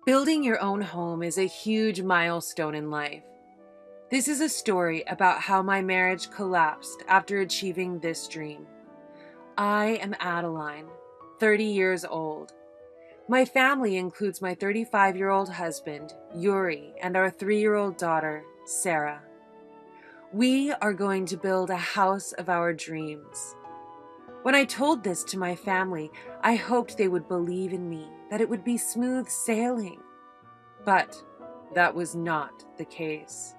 Building your own home is a huge milestone in life. This is a story about how my marriage collapsed after achieving this dream. I am Adeline, 30 years old. My family includes my 35-year-old husband, Yuri, and our 3-year-old daughter, Sarah. We are going to build a house of our dreams. When I told this to my family, I hoped they would believe in me, that it would be smooth sailing. But that was not the case.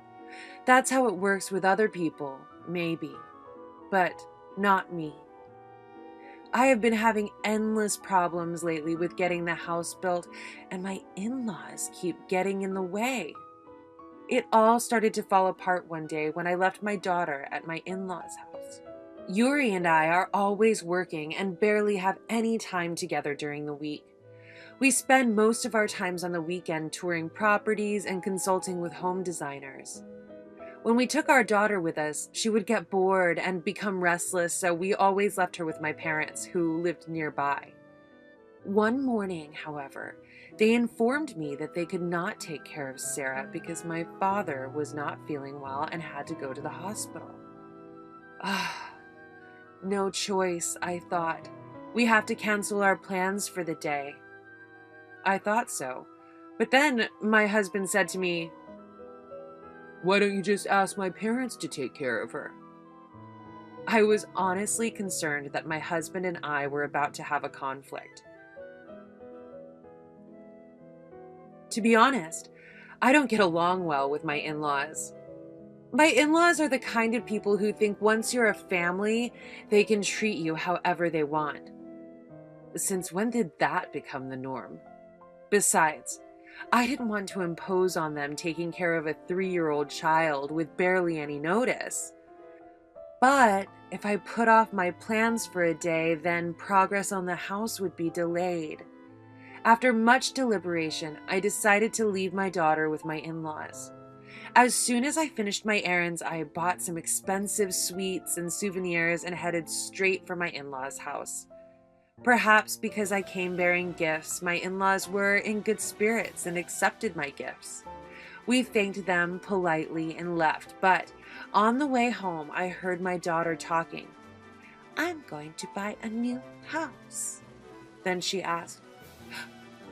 That's how it works with other people, maybe, but not me. I have been having endless problems lately with getting the house built, and my in-laws keep getting in the way. It all started to fall apart one day when I left my daughter at my in-laws' house. Yuri and I are always working and barely have any time together during the week. We spend most of our times on the weekend touring properties and consulting with home designers. When we took our daughter with us, she would get bored and become restless, so we always left her with my parents, who lived nearby. One morning, however, they informed me that they could not take care of Sarah because my father was not feeling well and had to go to the hospital. No choice, I thought. We have to cancel our plans for the day. I thought so. But then my husband said to me, "Why don't you just ask my parents to take care of her?" I was honestly concerned that my husband and I were about to have a conflict. To be honest, I don't get along well with my in-laws. My in-laws are the kind of people who think once you're a family, they can treat you however they want. Since when did that become the norm? Besides, I didn't want to impose on them taking care of a 3-year-old child with barely any notice. But if I put off my plans for a day, then progress on the house would be delayed. After much deliberation, I decided to leave my daughter with my in-laws. As soon as I finished my errands, I bought some expensive sweets and souvenirs and headed straight for my in-laws' house. Perhaps because I came bearing gifts, my in-laws were in good spirits and accepted my gifts. We thanked them politely and left, but on the way home, I heard my daughter talking. "I'm going to buy a new house." Then she asked,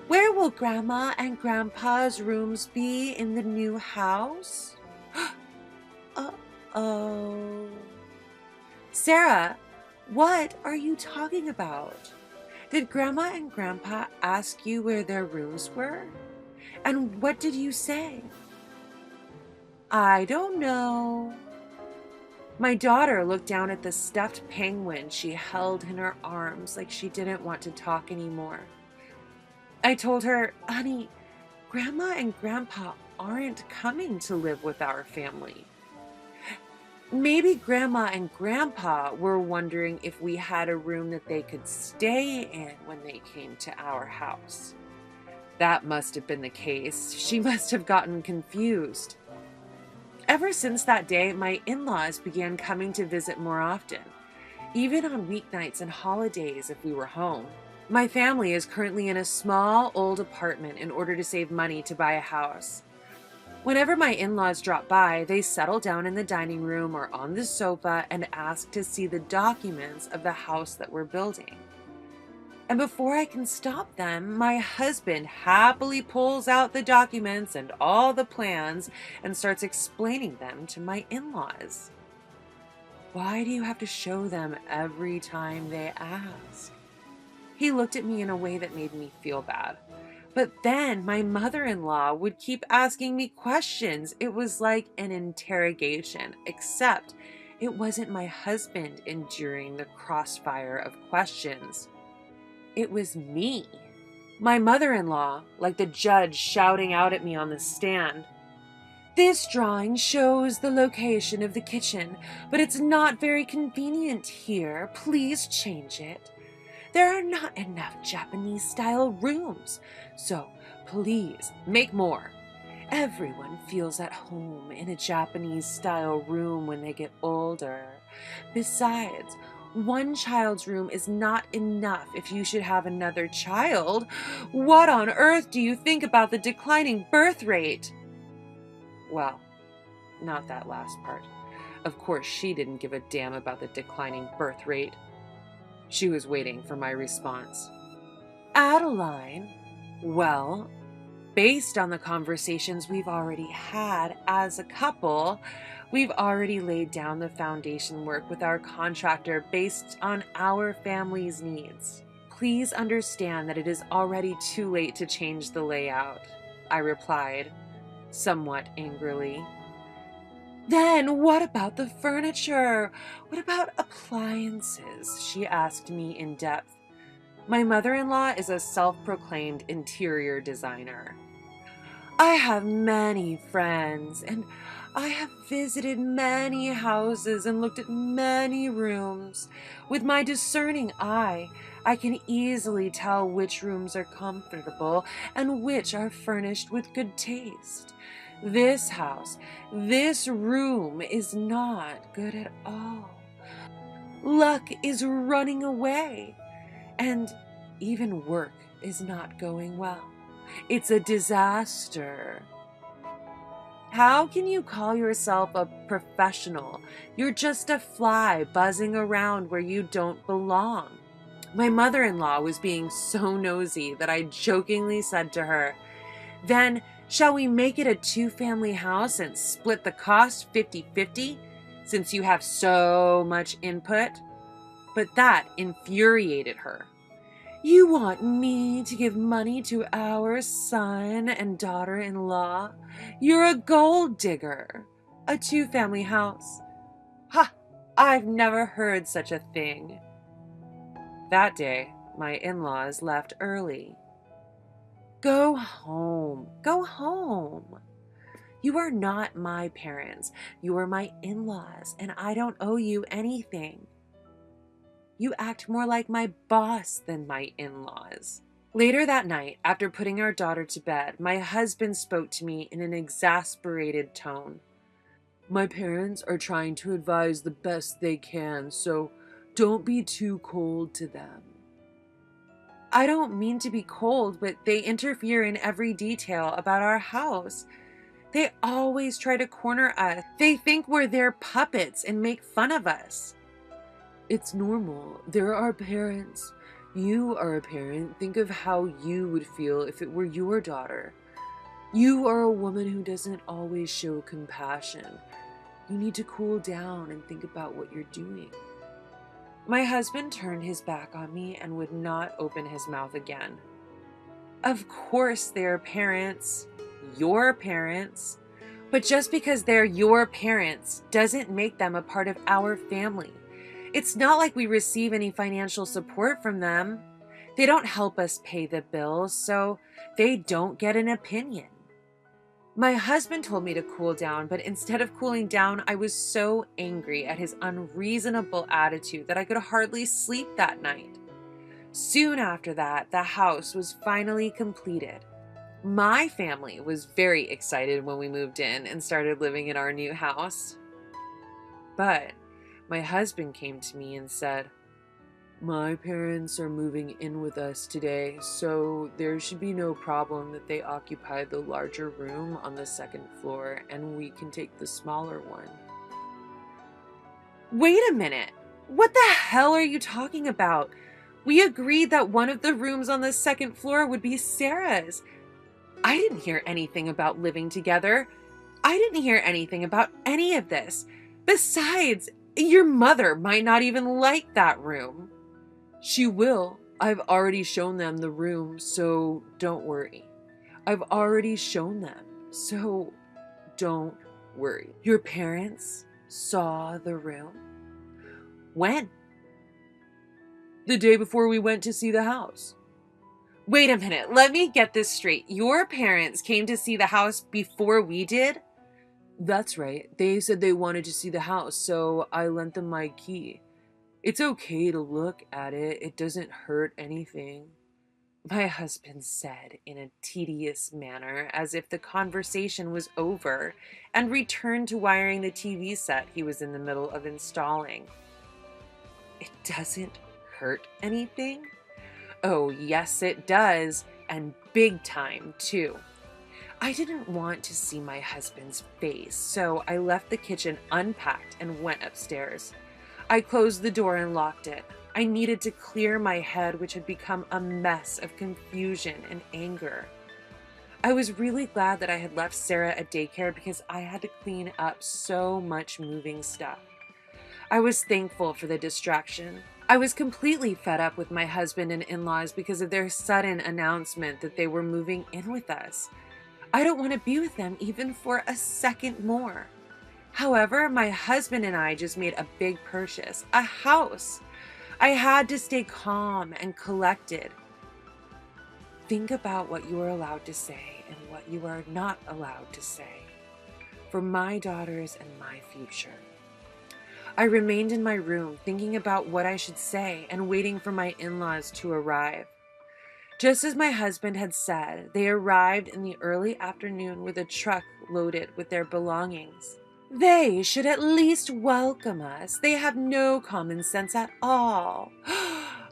"Where will Grandma and Grandpa's rooms be in the new house?" Uh-oh. "Sarah, what are you talking about? Did Grandma and Grandpa ask you where their rooms were? And what did you say?" "I don't know." My daughter looked down at the stuffed penguin she held in her arms like she didn't want to talk anymore. I told her, "Honey, Grandma and Grandpa aren't coming to live with our family." Maybe Grandma and Grandpa were wondering if we had a room that they could stay in when they came to our house. That must have been the case. She must have gotten confused. Ever since that day, my in-laws began coming to visit more often, even on weeknights and holidays if we were home. My family is currently in a small, old apartment in order to save money to buy a house. Whenever my in-laws drop by, they settle down in the dining room or on the sofa and ask to see the documents of the house that we're building. And before I can stop them, my husband happily pulls out the documents and all the plans and starts explaining them to my in-laws. "Why do you have to show them every time they ask?" He looked at me in a way that made me feel bad. But then my mother-in-law would keep asking me questions. It was like an interrogation, except it wasn't my husband enduring the crossfire of questions. It was me. My mother-in-law, like the judge shouting out at me on the stand, "This drawing shows the location of the kitchen, but it's not very convenient here. Please change it. There are not enough Japanese-style rooms, so please make more. Everyone feels at home in a Japanese-style room when they get older. Besides, One child's room is not enough if you should have another child. What on earth do you think about the declining birth rate? Well, not that last part. Of course, she didn't give a damn about the declining birth rate. She was waiting for my response. Adeline, well, based on the conversations we've already had as a couple, we've already laid down the foundation work with our contractor based on our family's needs. Please understand that it is already too late to change the layout, I replied, somewhat angrily. Then what about the furniture? What about appliances? She asked me in depth. My mother-in-law is a self-proclaimed interior designer. I have many friends, and I have visited many houses and looked at many rooms. With my discerning eye, I can easily tell which rooms are comfortable and which are furnished with good taste. This house, this room is not good at all. Luck is running away, and even work is not going well. It's a disaster. How can you call yourself a professional? You're just a fly buzzing around where you don't belong. My mother-in-law was being so nosy that I jokingly said to her, then shall we make it a two-family house and split the cost 50-50 since you have so much input? But that infuriated her. You want me to give money to our son and daughter-in-law? You're a gold digger. A two-family house. Ha! I've never heard such a thing. That day, my in-laws left early. Go home. Go home. You are not my parents. You are my in-laws, and I don't owe you anything. You act more like my boss than my in-laws. Later that night, after putting our daughter to bed, my husband spoke to me in an exasperated tone. My parents are trying to advise the best they can, so don't be too cold to them. I don't mean to be cold, but they interfere in every detail about our house. They always try to corner us. They think we're their puppets and make fun of us. It's normal. There are parents. You are a parent. Think of how you would feel if it were your daughter. You are a woman who doesn't always show compassion. You need to cool down and think about what you're doing. My husband turned his back on me and would not open his mouth again. Of course they're parents. Your parents. But just because they're your parents doesn't make them a part of our family. It's not like we receive any financial support from them. They don't help us pay the bills, so they don't get an opinion. My husband told me to cool down, but instead of cooling down, I was so angry at his unreasonable attitude that I could hardly sleep that night. Soon after that, the house was finally completed. My family was very excited when we moved in and started living in our new house. But my husband came to me and said, my parents are moving in with us today, so there should be no problem that they occupy the larger room on the second floor and we can take the smaller one. Wait a minute. What the hell are you talking about? We agreed that one of the rooms on the second floor would be Sarah's. I didn't hear anything about living together. I didn't hear anything about any of this. Besides, your mother might not even like that room. She will. I've already shown them the room, so don't worry. I've already shown them, so don't worry. Your parents saw the room? When? The day before we went to see the house. Wait a minute, let me get this straight. Your parents came to see the house before we did? That's right. They said they wanted to see the house, so I lent them my key. It's okay to look at it. It doesn't hurt anything. My husband said in a tedious manner, as if the conversation was over, and returned to wiring the TV set he was in the middle of installing. It doesn't hurt anything? Oh, yes, it does, and big time, too. I didn't want to see my husband's face, so I left the kitchen unpacked and went upstairs. I closed the door and locked it. I needed to clear my head, which had become a mess of confusion and anger. I was really glad that I had left Sarah at daycare because I had to clean up so much moving stuff. I was thankful for the distraction. I was completely fed up with my husband and in-laws because of their sudden announcement that they were moving in with us. I don't want to be with them even for a second more. However, my husband and I just made a big purchase, a house. I had to stay calm and collected. Think about what you are allowed to say and what you are not allowed to say for my daughters and my future. I remained in my room thinking about what I should say and waiting for my in-laws to arrive. Just as my husband had said, they arrived in the early afternoon with a truck loaded with their belongings. They should at least welcome us. They have no common sense at all.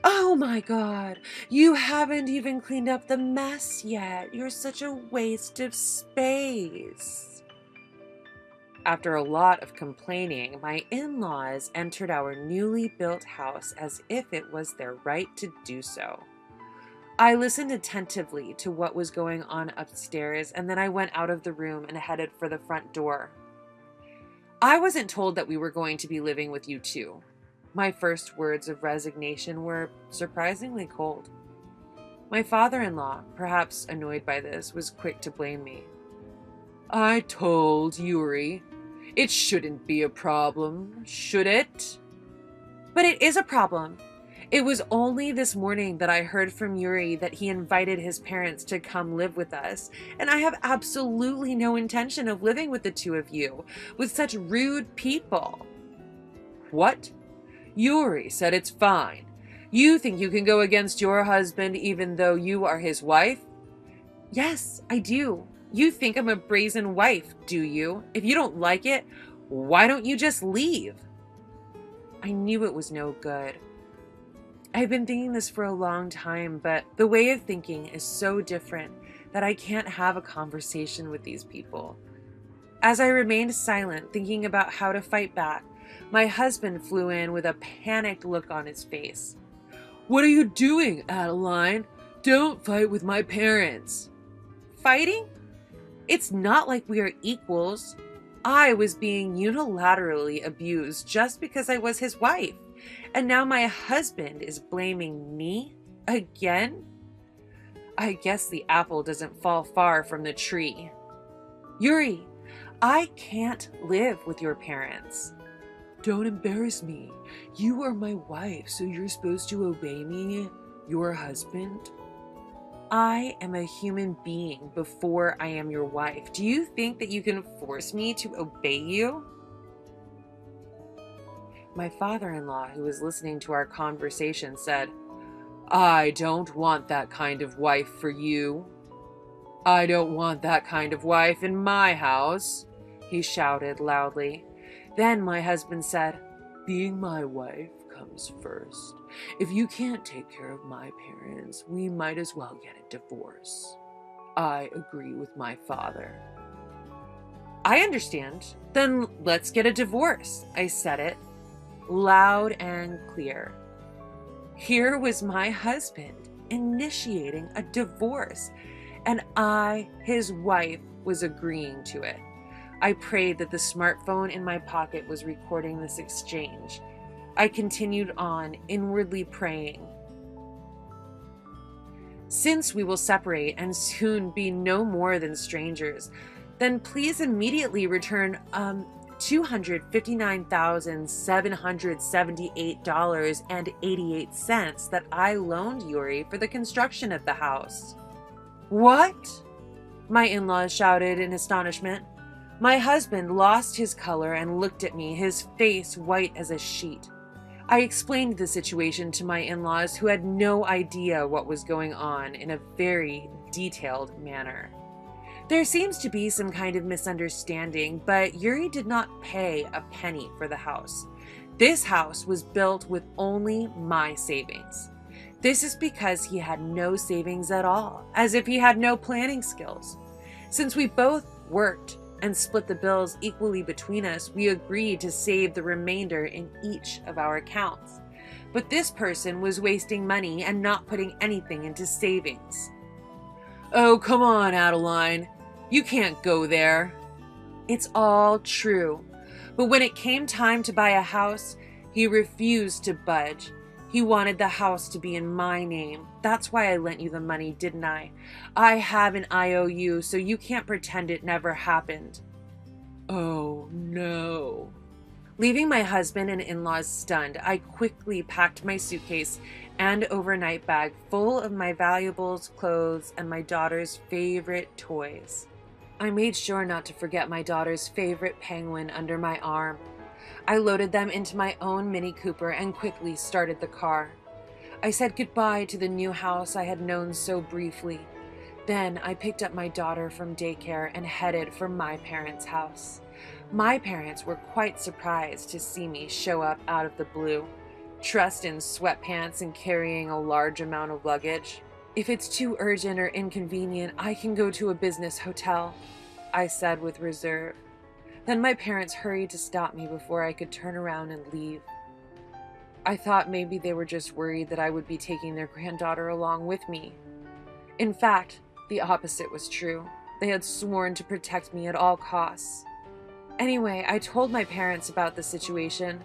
Oh my God, you haven't even cleaned up the mess yet. You're such a waste of space. After a lot of complaining, my in-laws entered our newly built house as if it was their right to do so. I listened attentively to what was going on upstairs, and then I went out of the room and headed for the front door. I wasn't told that we were going to be living with you too. My first words of resignation were surprisingly cold. My father-in-law, perhaps annoyed by this, was quick to blame me. I told Yuri. It shouldn't be a problem, should it? But it is a problem. It was only this morning that I heard from Yuri that he invited his parents to come live with us, and I have absolutely no intention of living with the two of you, with such rude people. What? Yuri said it's fine. You think you can go against your husband even though you are his wife? Yes, I do. You think I'm a brazen wife, do you? If you don't like it, why don't you just leave? I knew it was no good. I've been thinking this for a long time, but the way of thinking is so different that I can't have a conversation with these people. As I remained silent, thinking about how to fight back, my husband flew in with a panicked look on his face. What are you doing, Adeline? Don't fight with my parents. Fighting? It's not like we are equals. I was being unilaterally abused just because I was his wife. And now my husband is blaming me again? I guess the apple doesn't fall far from the tree. Yuri, I can't live with your parents. Don't embarrass me. You are my wife, so you're supposed to obey me, your husband. I am a human being before I am your wife. Do you think that you can force me to obey you? My father-in-law, who was listening to our conversation, said, I don't want that kind of wife for you. I don't want that kind of wife in my house, he shouted loudly. Then my husband said, being my wife comes first. If you can't take care of my parents, we might as well get a divorce. I agree with my father. I understand. Then let's get a divorce. I said it loud and clear. Here was my husband initiating a divorce, and I, his wife, was agreeing to it. I prayed that the smartphone in my pocket was recording this exchange. I continued on, inwardly praying. Since we will separate and soon be no more than strangers, then please immediately return $259,778.88 that I loaned Yuri for the construction of the house. What? My in-laws shouted in astonishment. My husband lost his color and looked at me, his face white as a sheet. I explained the situation to my in-laws, who had no idea what was going on, in a very detailed manner. There seems to be some kind of misunderstanding, but Yuri did not pay a penny for the house. This house was built with only my savings. This is because he had no savings at all, as if he had no planning skills. Since we both worked and split the bills equally between us, we agreed to save the remainder in each of our accounts. But this person was wasting money and not putting anything into savings. "Oh, come on, Adeline. You can't go there." It's all true. But when it came time to buy a house, he refused to budge. He wanted the house to be in my name. That's why I lent you the money, didn't I? I have an IOU, so you can't pretend it never happened. Oh, no. Leaving my husband and in-laws stunned, I quickly packed my suitcase and overnight bag full of my valuables, clothes, and my daughter's favorite toys. I made sure not to forget my daughter's favorite penguin under my arm. I loaded them into my own Mini Cooper and quickly started the car. I said goodbye to the new house I had known so briefly. Then I picked up my daughter from daycare and headed for my parents' house. My parents were quite surprised to see me show up out of the blue, dressed in sweatpants and carrying a large amount of luggage. "If it's too urgent or inconvenient, I can go to a business hotel," I said with reserve. Then my parents hurried to stop me before I could turn around and leave. I thought maybe they were just worried that I would be taking their granddaughter along with me. In fact, the opposite was true. They had sworn to protect me at all costs. Anyway, I told my parents about the situation.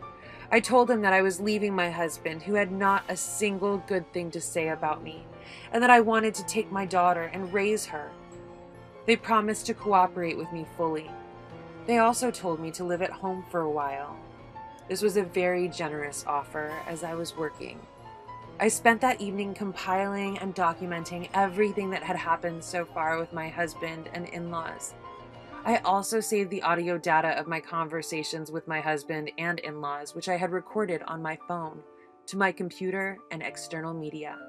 I told them that I was leaving my husband, who had not a single good thing to say about me, and that I wanted to take my daughter and raise her. They promised to cooperate with me fully. They also told me to live at home for a while. This was a very generous offer as I was working. I spent that evening compiling and documenting everything that had happened so far with my husband and in-laws. I also saved the audio data of my conversations with my husband and in-laws, which I had recorded on my phone, to my computer and external media.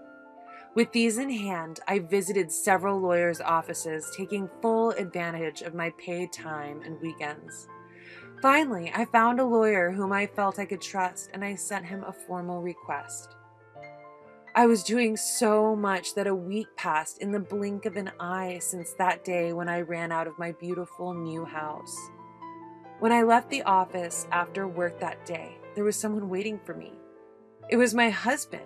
With these in hand, I visited several lawyers' offices, taking full advantage of my paid time and weekends. Finally, I found a lawyer whom I felt I could trust, and I sent him a formal request. I was doing so much that a week passed in the blink of an eye since that day when I ran out of my beautiful new house. When I left the office after work that day, there was someone waiting for me. It was my husband.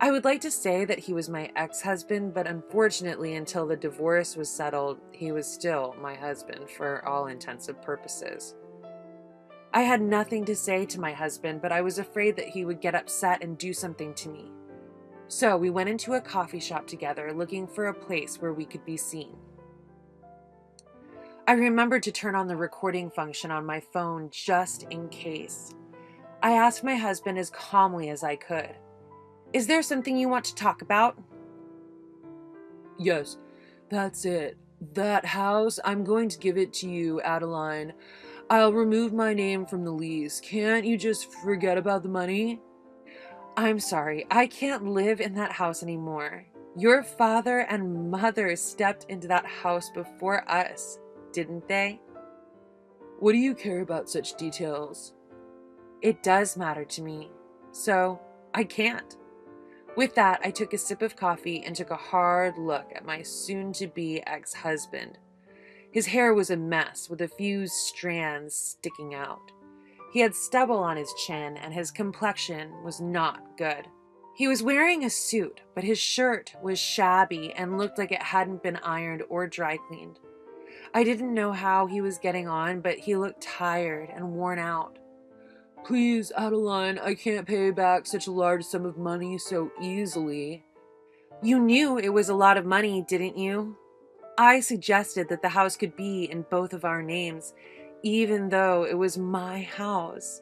I would like to say that he was my ex-husband, but unfortunately, until the divorce was settled, he was still my husband for all intents and purposes. I had nothing to say to my husband, but I was afraid that he would get upset and do something to me. So we went into a coffee shop together, looking for a place where we could be seen. I remembered to turn on the recording function on my phone just in case. I asked my husband as calmly as I could, "Is there something you want to talk about?" "Yes, that's it. That house, I'm going to give it to you, Adeline. I'll remove my name from the lease. Can't you just forget about the money?" "I'm sorry, I can't live in that house anymore. Your father and mother stepped into that house before us, didn't they?" "What do you care about such details?" "It does matter to me, so I can't." With that, I took a sip of coffee and took a hard look at my soon-to-be ex-husband. His hair was a mess, with a few strands sticking out. He had stubble on his chin, and his complexion was not good. He was wearing a suit, but his shirt was shabby and looked like it hadn't been ironed or dry cleaned. I didn't know how he was getting on, but he looked tired and worn out. "Please, Adeline, I can't pay back such a large sum of money so easily." "You knew it was a lot of money, didn't you? I suggested that the house could be in both of our names, even though it was my house.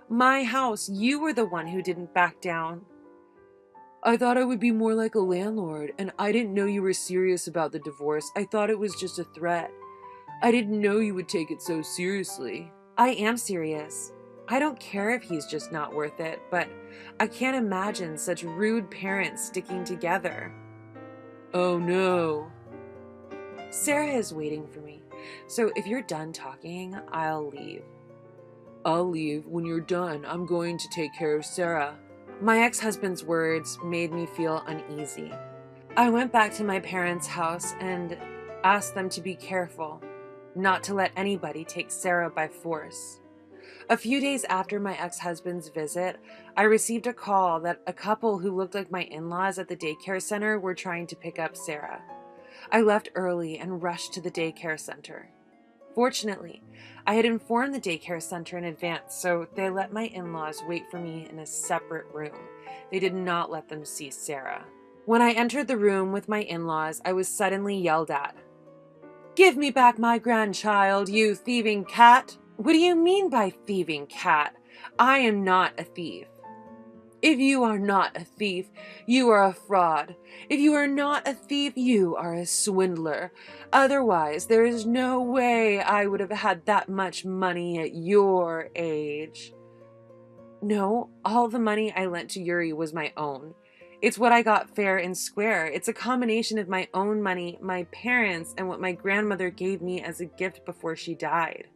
My house, you were the one who didn't back down." "I thought I would be more like a landlord, and I didn't know you were serious about the divorce. I thought it was just a threat. I didn't know you would take it so seriously." "I am serious. I don't care if he's just not worth it, but I can't imagine such rude parents sticking together." "Oh no." "Sarah is waiting for me, so if you're done talking, I'll leave." I'll leave. When you're done, I'm going to take care of Sarah. My ex-husband's words made me feel uneasy. I went back to my parents' house and asked them to be careful, not to let anybody take Sarah by force. A few days after my ex-husband's visit, I received a call that a couple who looked like my in-laws at the daycare center were trying to pick up Sarah. I left early and rushed to the daycare center. Fortunately, I had informed the daycare center in advance, so they let my in-laws wait for me in a separate room. They did not let them see Sarah. When I entered the room with my in-laws, I was suddenly yelled at. "Give me back my grandchild, you thieving cat!" "What do you mean by thieving cat? I am not a thief." "If you are not a thief, you are a fraud. If you are not a thief, you are a swindler. Otherwise, there is no way I would have had that much money at your age." No, all the money I lent to Yuri was my own. It's what I got fair and square. It's a combination of my own money, my parents, and what my grandmother gave me as a gift before she died.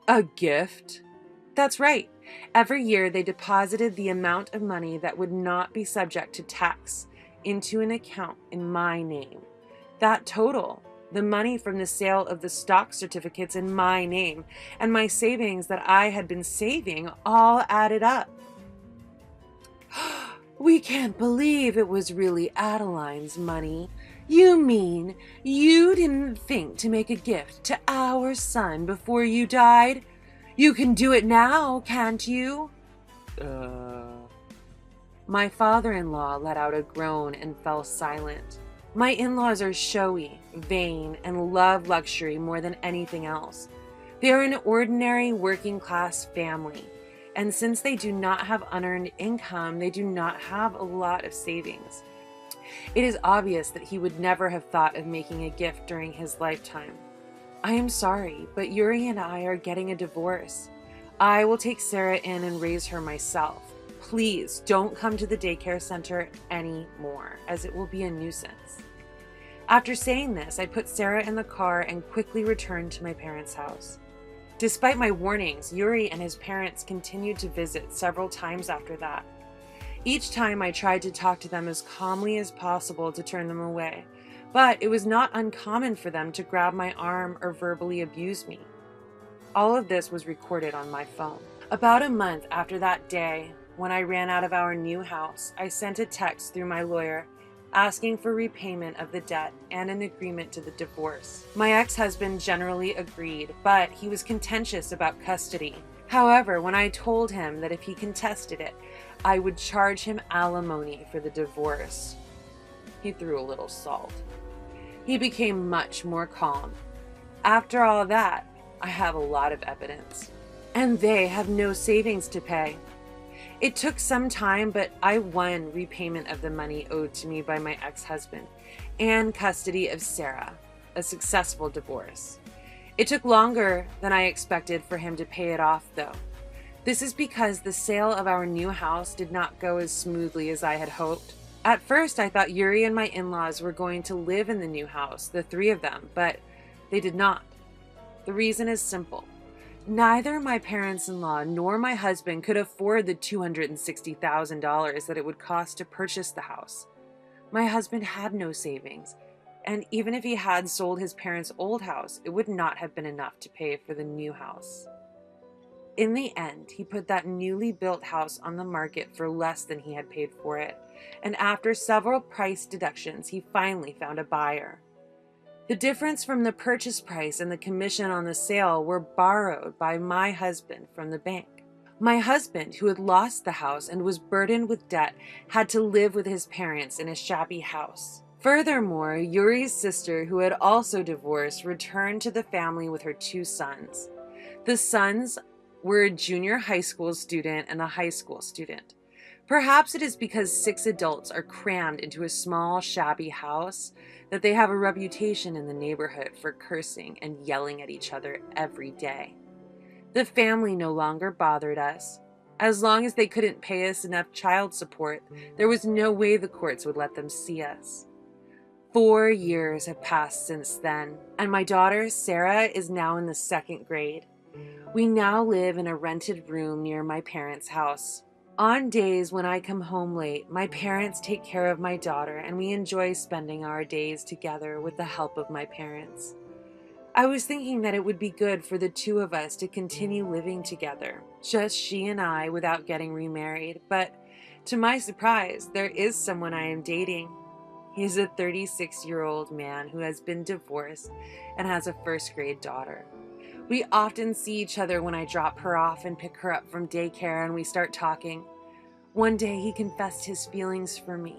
A gift? That's right. Every year they deposited the amount of money that would not be subject to tax into an account in my name. That total, the money from the sale of the stock certificates in my name, and my savings that I had been saving, all added up. "We can't believe it was really Adeline's money. You mean you didn't think to make a gift to our son before you died? You can do it now, can't you?" My father-in-law let out a groan and fell silent. My in-laws are showy, vain, and love luxury more than anything else. They are an ordinary working-class family, and since they do not have unearned income, they do not have a lot of savings. It is obvious that he would never have thought of making a gift during his lifetime. I am sorry, but Yuri and I are getting a divorce. I will take Sarah in and raise her myself. Please don't come to the daycare center anymore, as it will be a nuisance. After saying this, I put Sarah in the car and quickly returned to my parents' house. Despite my warnings, Yuri and his parents continued to visit several times after that. Each time I tried to talk to them as calmly as possible to turn them away, but it was not uncommon for them to grab my arm or verbally abuse me. All of this was recorded on my phone. About a month after that day, when I ran out of our new house, I sent a text through my lawyer asking for repayment of the debt and an agreement to the divorce. My ex-husband generally agreed, but he was contentious about custody. However, when I told him that if he contested it, I would charge him alimony for the divorce, he threw a little salt. He became much more calm. After all that, I have a lot of evidence. And they have no savings to pay. It took some time, but I won repayment of the money owed to me by my ex-husband and custody of Sarah, a successful divorce. It took longer than I expected for him to pay it off, though. This is because the sale of our new house did not go as smoothly as I had hoped. At first, I thought Yuri and my in-laws were going to live in the new house, the three of them, but they did not. The reason is simple. Neither my parents-in-law nor my husband could afford the $260,000 that it would cost to purchase the house. My husband had no savings, and even if he had sold his parents' old house, it would not have been enough to pay for the new house. In the end, he put that newly built house on the market for less than he had paid for it, and after several price deductions, he finally found a buyer. The difference from the purchase price and the commission on the sale were borrowed by my husband from the bank. My husband, who had lost the house and was burdened with debt, had to live with his parents in a shabby house. Furthermore, Yuri's sister, who had also divorced, returned to the family with her two sons. The sons were a junior high school student and a high school student. Perhaps it is because 6 adults are crammed into a small, shabby house that they have a reputation in the neighborhood for cursing and yelling at each other every day. The family no longer bothered us. As long as they couldn't pay us enough child support, there was no way the courts would let them see us. 4 years have passed since then, and my daughter, Sarah, is now in the 2nd grade. We now live in a rented room near my parents' house. On days when I come home late, my parents take care of my daughter and we enjoy spending our days together with the help of my parents. I was thinking that it would be good for the two of us to continue living together, just she and I, without getting remarried, but to my surprise, there is someone I am dating. He is a 36-year-old man who has been divorced and has a first-grade daughter. We often see each other when I drop her off and pick her up from daycare, and we start talking. One day he confessed his feelings for me.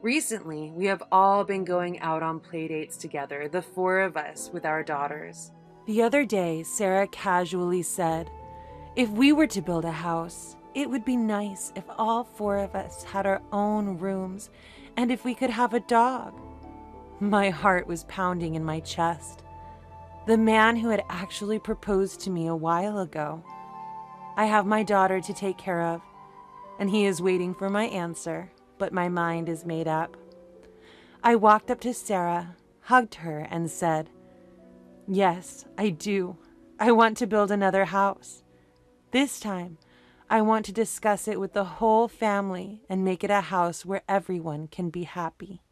Recently, we have all been going out on playdates together, the four of us with our daughters. The other day, Sarah casually said, "If we were to build a house, it would be nice if all four of us had our own rooms and if we could have a dog." My heart was pounding in my chest. The man who had actually proposed to me a while ago. I have my daughter to take care of, and he is waiting for my answer, but my mind is made up. I walked up to Sarah, hugged her, and said, "Yes, I do. I want to build another house. This time, I want to discuss it with the whole family and make it a house where everyone can be happy."